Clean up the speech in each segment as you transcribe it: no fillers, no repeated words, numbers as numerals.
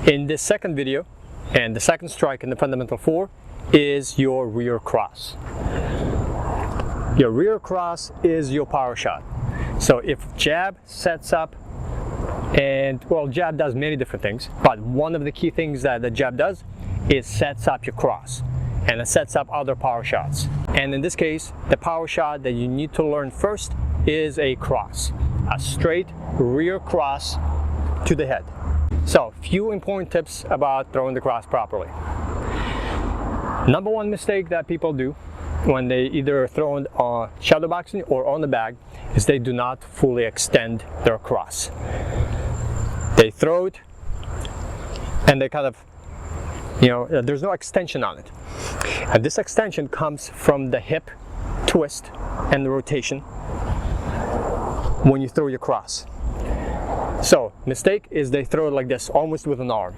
In this second video, and the second strike in the fundamental 4 is your rear cross. Your rear cross is your power shot. So if jab sets up, and well, jab does many different things, but one of the key things that the jab does is sets up your cross, and it sets up other power shots. And in this case, the power shot that you need to learn first is a cross, a straight rear cross to the head. So, few important tips about throwing the cross properly. Number one mistake that people do when they either throw it on shadow boxing or on the bag is they do not fully extend their cross. They throw it and they kind of, there's no extension on it. And this extension comes from the hip twist and the rotation when you throw your cross. So, mistake is they throw it like this, almost with an arm.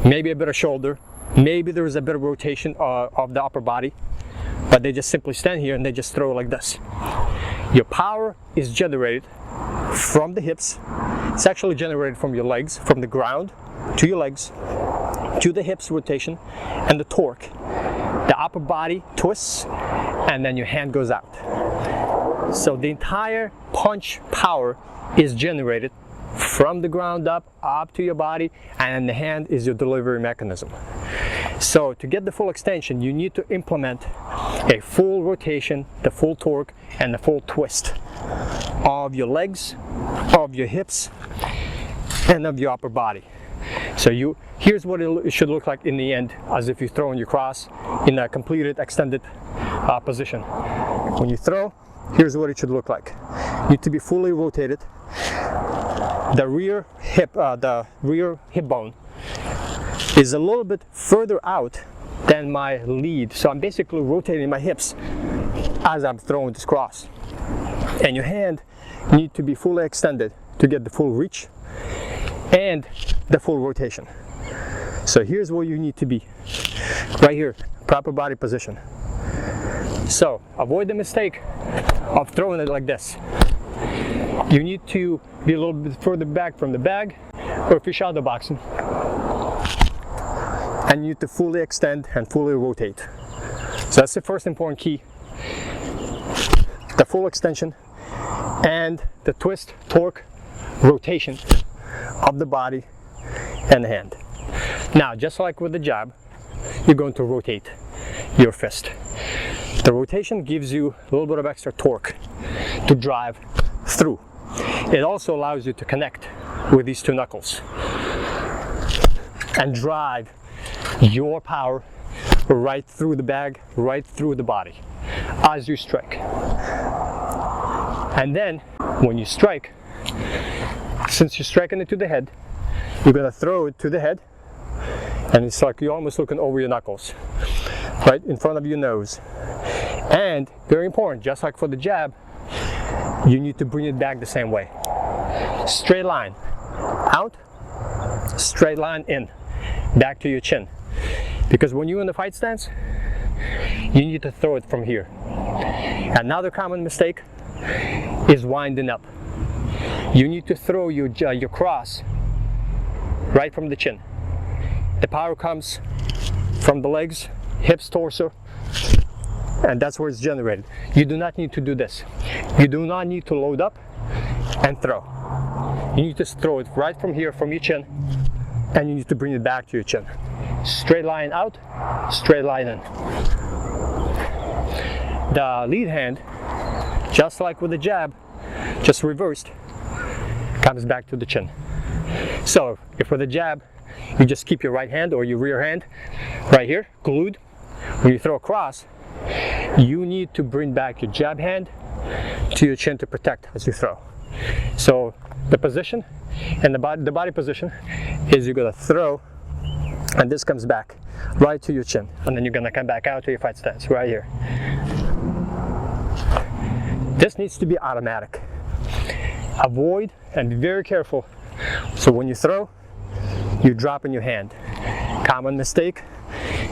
Maybe a bit of shoulder, maybe there's a bit of rotation of the upper body, but they just simply stand here and they just throw it like this. Your power is generated from the hips. It's actually generated from your legs, from the ground to your legs, to the hips rotation, and the torque. The upper body twists, and then your hand goes out. So the entire punch power is generated from the ground up to your body, and the hand is your delivery mechanism. So to get the full extension, you need to implement a full rotation, the full torque, and the full twist of your legs, of your hips, and of your upper body. So here's what it should look like in the end, as if you're throwing your cross in a completed, extended position. When you throw, here's what it should look like. You need to be fully rotated. The rear hip bone is a little bit further out than my lead, so I'm basically rotating my hips as I'm throwing this cross. And your hand needs to be fully extended to get the full reach and the full rotation. So here's where you need to be, right here, proper body position. So avoid the mistake of throwing it like this. You need to be a little bit further back from the bag, or if you're shadow boxing, and you need to fully extend and fully rotate. So that's the first important key. The full extension and the twist, torque, rotation of the body and the hand. Now, just like with the jab, you're going to rotate your fist. The rotation gives you a little bit of extra torque to drive through. It also allows you to connect with these two knuckles and drive your power right through the bag, right through the body as you strike. And then when you strike, since you're striking it to the head, you're going to throw it to the head, and it's like you're almost looking over your knuckles, right in front of your nose. And very important, just like for the jab, you need to bring it back the same way. Straight line out, straight line in, back to your chin. Because when you're in the fight stance, you need to throw it from here. Another common mistake is winding up. You need to throw your cross right from the chin. The power comes from the legs, hips, torso, and that's where it's generated. You do not need to do this. You do not need to load up and throw. You need to throw it right from here, from your chin, and you need to bring it back to your chin. Straight line out, straight line in. The lead hand, just like with the jab, just reversed, comes back to the chin. So if with the jab, you just keep your right hand or your rear hand right here, glued. When you throw across, you need to bring back your jab hand to your chin to protect as you throw. So the position and the body position is you're going to throw, and this comes back right to your chin, and then you're going to come back out to your fight stance right here. This needs to be automatic. Avoid and be very careful. So when you throw, you drop in your hand. Common mistake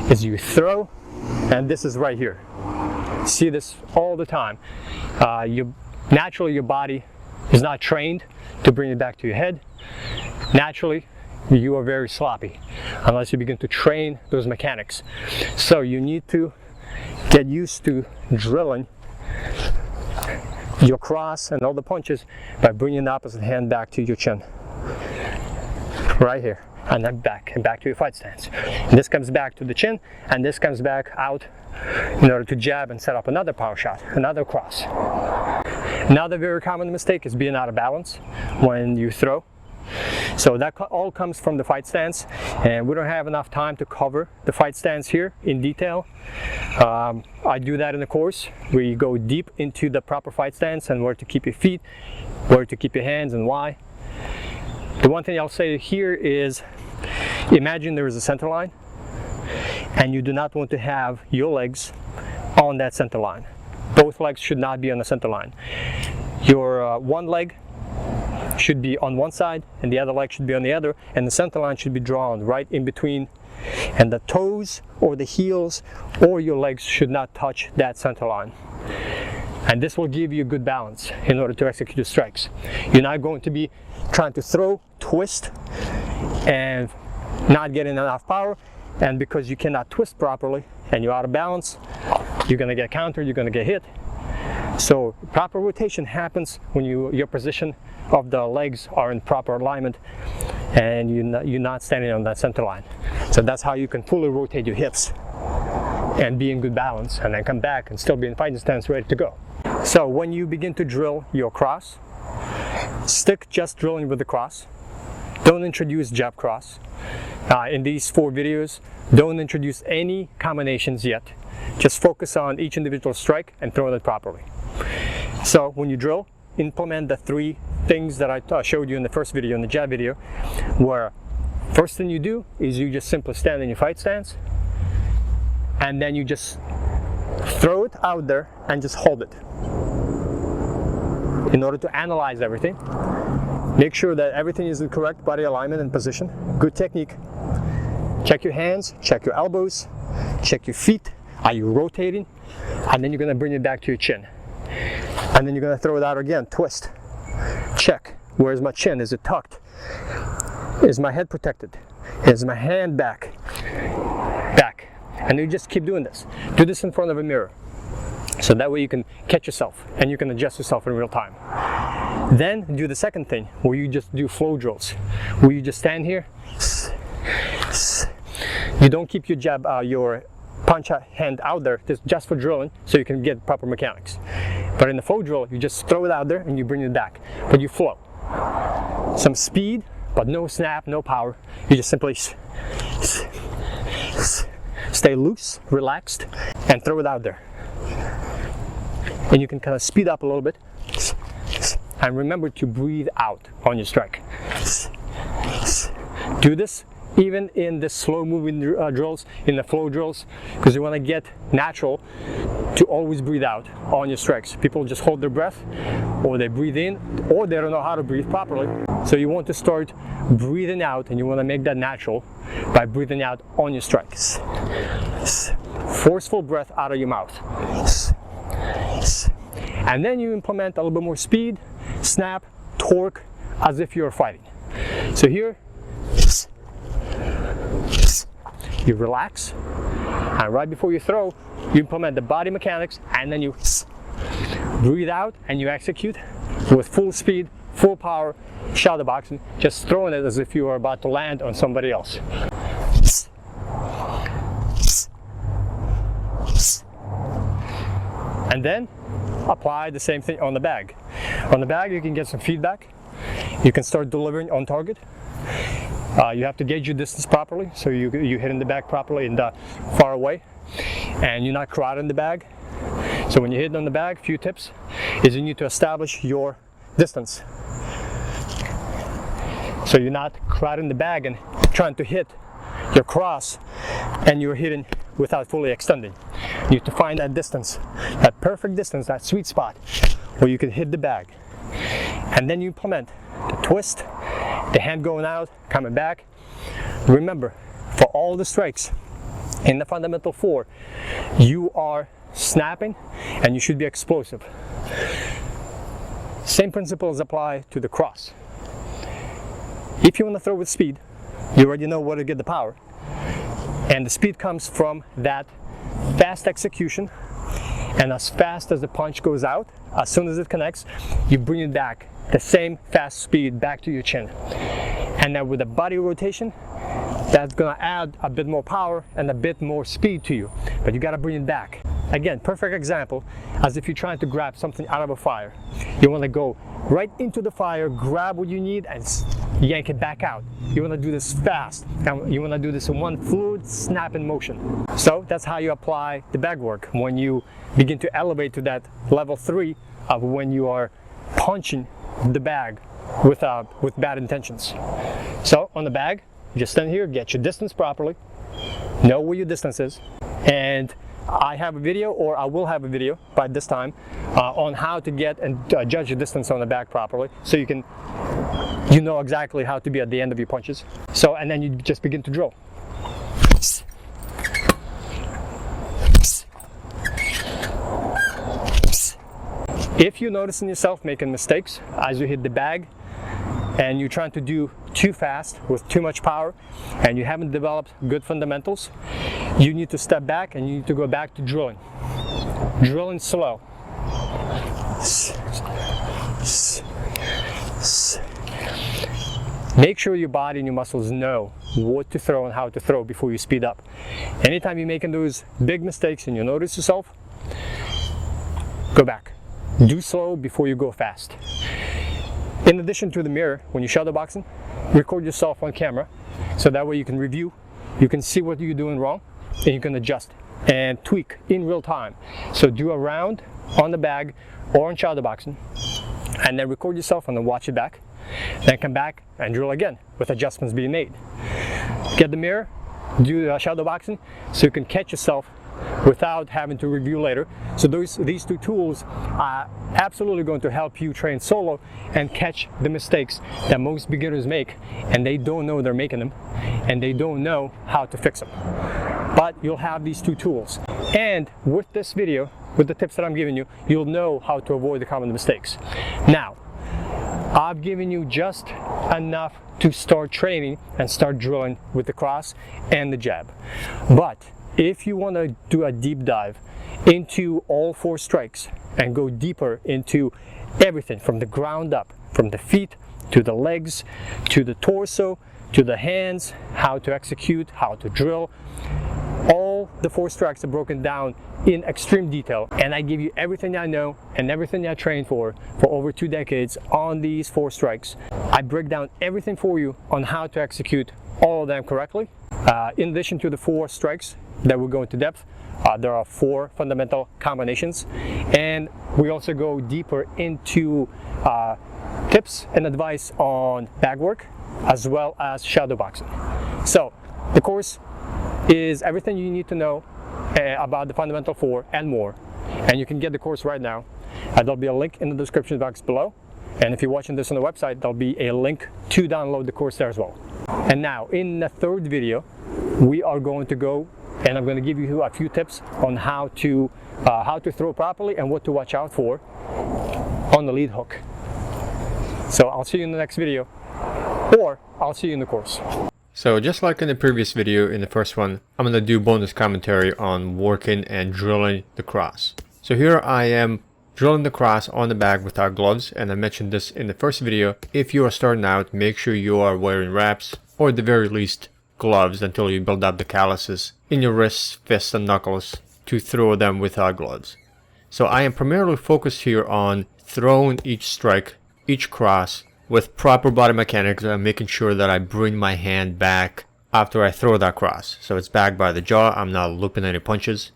is you throw, and this is right here. See this all the time. Naturally, your body is not trained to bring it back to your head. Naturally, you are very sloppy unless you begin to train those mechanics. So you need to get used to drilling your cross and all the punches by bringing the opposite hand back to your chin. Right here, and then back to your fight stance. And this comes back to the chin, and this comes back out in order to jab and set up another power shot, another cross. Another very common mistake is being out of balance when you throw. So that all comes from the fight stance, and we don't have enough time to cover the fight stance here in detail. I do that in the course. We go deep into the proper fight stance and where to keep your feet, where to keep your hands, and why. The one thing I'll say here is, imagine there is a center line and you do not want to have your legs on that center line. Both legs should not be on the center line. Your one leg should be on one side and the other leg should be on the other, and the center line should be drawn right in between, and the toes or the heels or your legs should not touch that center line. And this will give you good balance in order to execute your strikes. You're not going to be trying to throw, twist, and not getting enough power, and because you cannot twist properly and you're out of balance, you're going to get countered, you're going to get hit. So proper rotation happens when your position of the legs are in proper alignment and you're not standing on that center line. So that's how you can fully rotate your hips and be in good balance, and then come back and still be in fighting stance ready to go. So when you begin to drill your cross, stick just drilling with the cross. Don't introduce jab cross. In these 4 videos, don't introduce any combinations yet. Just focus on each individual strike and throw it properly. So when you drill, implement the 3 things that I showed you in the first video, in the jab video, where first thing you do is you just simply stand in your fight stance, and then you just throw it out there and just hold it. In order to analyze everything, make sure that everything is in correct body alignment and position. Good technique. Check your hands, check your elbows, check your feet. Are you rotating? And then you're going to bring it back to your chin. And then you're going to throw it out again. Twist. Check. Where's my chin? Is it tucked? Is my head protected? Is my hand back? Back. And you just keep doing this. Do this in front of a mirror. So that way you can catch yourself and you can adjust yourself in real time. Then do the second thing, where you just do flow drills, where you just stand here. You don't keep your jab, your punch hand out there just for drilling, so you can get proper mechanics. But in the flow drill, you just throw it out there and you bring it back, but you flow. Some speed, but no snap, no power. You just simply stay loose, relaxed, and throw it out there. And you can kind of speed up a little bit. And remember to breathe out on your strike. Do this even in the slow moving drills, in the flow drills, because you want to get natural to always breathe out on your strikes. People just hold their breath, or they breathe in, or they don't know how to breathe properly. So you want to start breathing out, and you want to make that natural by breathing out on your strikes. Forceful breath out of your mouth. And then you implement a little bit more speed, snap, torque, as if you're fighting. So here, you relax, and right before you throw, you implement the body mechanics, and then you breathe out and you execute with full speed, full power, shadow boxing, just throwing it as if you were about to land on somebody else. And then apply the same thing on the bag. On the bag, you can get some feedback. You can start delivering on target. You have to gauge your distance properly, so you hit in the bag properly and far away, and you're not crowding the bag. So when you hit on the bag, few tips is you need to establish your distance. So you're not crowding the bag and trying to hit your cross, and you're hitting without fully extending. You have to find that distance, that perfect distance, that sweet spot where you can hit the bag. And then you implement the twist, the hand going out, coming back. Remember, for all the strikes in the fundamental 4, you are snapping and you should be explosive. Same principles apply to the cross. If you want to throw with speed, you already know where to get the power. And the speed comes from that fast execution, and as fast as the punch goes out, as soon as it connects, you bring it back, the same fast speed back to your chin. And then with the body rotation, that's gonna add a bit more power and a bit more speed to you, but you gotta bring it back. Again, perfect example, as if you're trying to grab something out of a fire. You wanna go right into the fire, grab what you need, and yank it back out. You want to do this fast, and you want to do this in one fluid snapping motion. So that's how you apply the bag work when you begin to elevate to that level 3 of when you are punching the bag with bad intentions. So on the bag, you just stand here, get your distance properly, know where your distance is, and I have a video, or I will have a video by this time, on how to get and judge your distance on the bag properly, so you know exactly how to be at the end of your punches. So, and then you just begin to drill. If you notice in yourself making mistakes as you hit the bag, and you're trying to do too fast with too much power, and you haven't developed good fundamentals, you need to step back and you need to go back to drilling. Drilling slow. Make sure your body and your muscles know what to throw and how to throw before you speed up. Anytime you're making those big mistakes and you notice yourself, go back. Do slow before you go fast. In addition to the mirror, when you're shadow boxing, record yourself on camera, so that way you can review, you can see what you're doing wrong, and you can adjust and tweak in real time. So do a round on the bag or on shadow boxing, and then record yourself and then watch it back. Then come back and drill again with adjustments being made. Get the mirror, do shadow boxing, so you can catch yourself without having to review later. So these two tools are absolutely going to help you train solo and catch the mistakes that most beginners make, and they don't know they're making them, and they don't know how to fix them. But you'll have these two tools, and with this video, with the tips that I'm giving you, you'll know how to avoid the common mistakes. Now, I've given you just enough to start training and start drilling with the cross and the jab. But if you want to do a deep dive into all 4 strikes and go deeper into everything from the ground up, from the feet to the legs to the torso to the hands, how to execute, how to drill, all the 4 strikes are broken down in extreme detail, and I give you everything I know and everything I trained for over 2 decades on these 4 strikes. I break down everything for you on how to execute all of them correctly. In addition to the 4 strikes that will go into depth, there are 4 fundamental combinations, and we also go deeper into tips and advice on bag work as well as shadow boxing. So the course is everything you need to know about the fundamental 4 and more, and you can get the course right now. There'll be a link in the description box below, and if you're watching this on the website, there'll be a link to download the course there as well. And now in the 3rd video, we are going to go, and I'm going to give you a few tips on how to throw properly and what to watch out for on the lead hook. So I'll see you in the next video, or I'll see you in the course. So just like in the previous video, in the first one, I'm going to do bonus commentary on working and drilling the cross. So here I am drilling the cross on the bag without gloves, and I mentioned this in the first video. If you are starting out, make sure you are wearing wraps, or at the very least gloves, until you build up the calluses in your wrists, fists and knuckles to throw them without gloves. So I am primarily focused here on throwing each strike, each cross, with proper body mechanics, making sure that I bring my hand back after I throw that cross. So it's back by the jaw, I'm not looping any punches.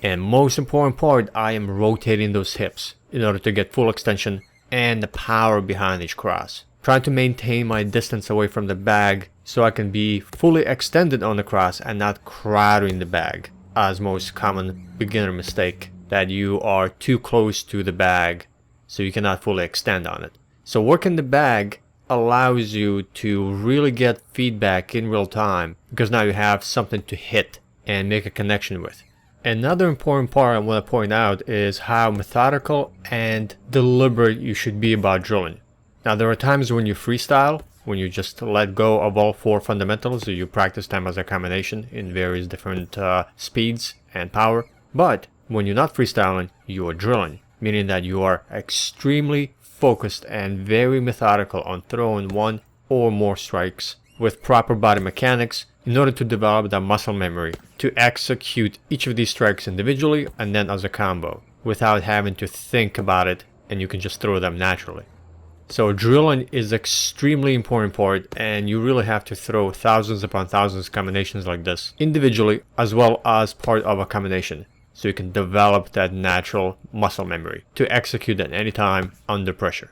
And most important part, I am rotating those hips in order to get full extension and the power behind each cross. Trying to maintain my distance away from the bag so I can be fully extended on the cross and not crowding the bag, as most common beginner mistake, that you are too close to the bag so you cannot fully extend on it. So working the bag allows you to really get feedback in real time, because now you have something to hit and make a connection with. Another important part I want to point out is how methodical and deliberate you should be about drilling. Now there are times when you freestyle when you just let go of all 4 fundamentals, so you practice them as a combination in various different speeds and power. But when you're not freestyling, you are drilling, meaning that you are extremely focused and very methodical on throwing 1 or more strikes with proper body mechanics in order to develop that muscle memory to execute each of these strikes individually and then as a combo without having to think about it, and you can just throw them naturally. So drilling is extremely important part, and you really have to throw thousands upon thousands of combinations like this individually as well as part of a combination, so you can develop that natural muscle memory to execute at any time under pressure.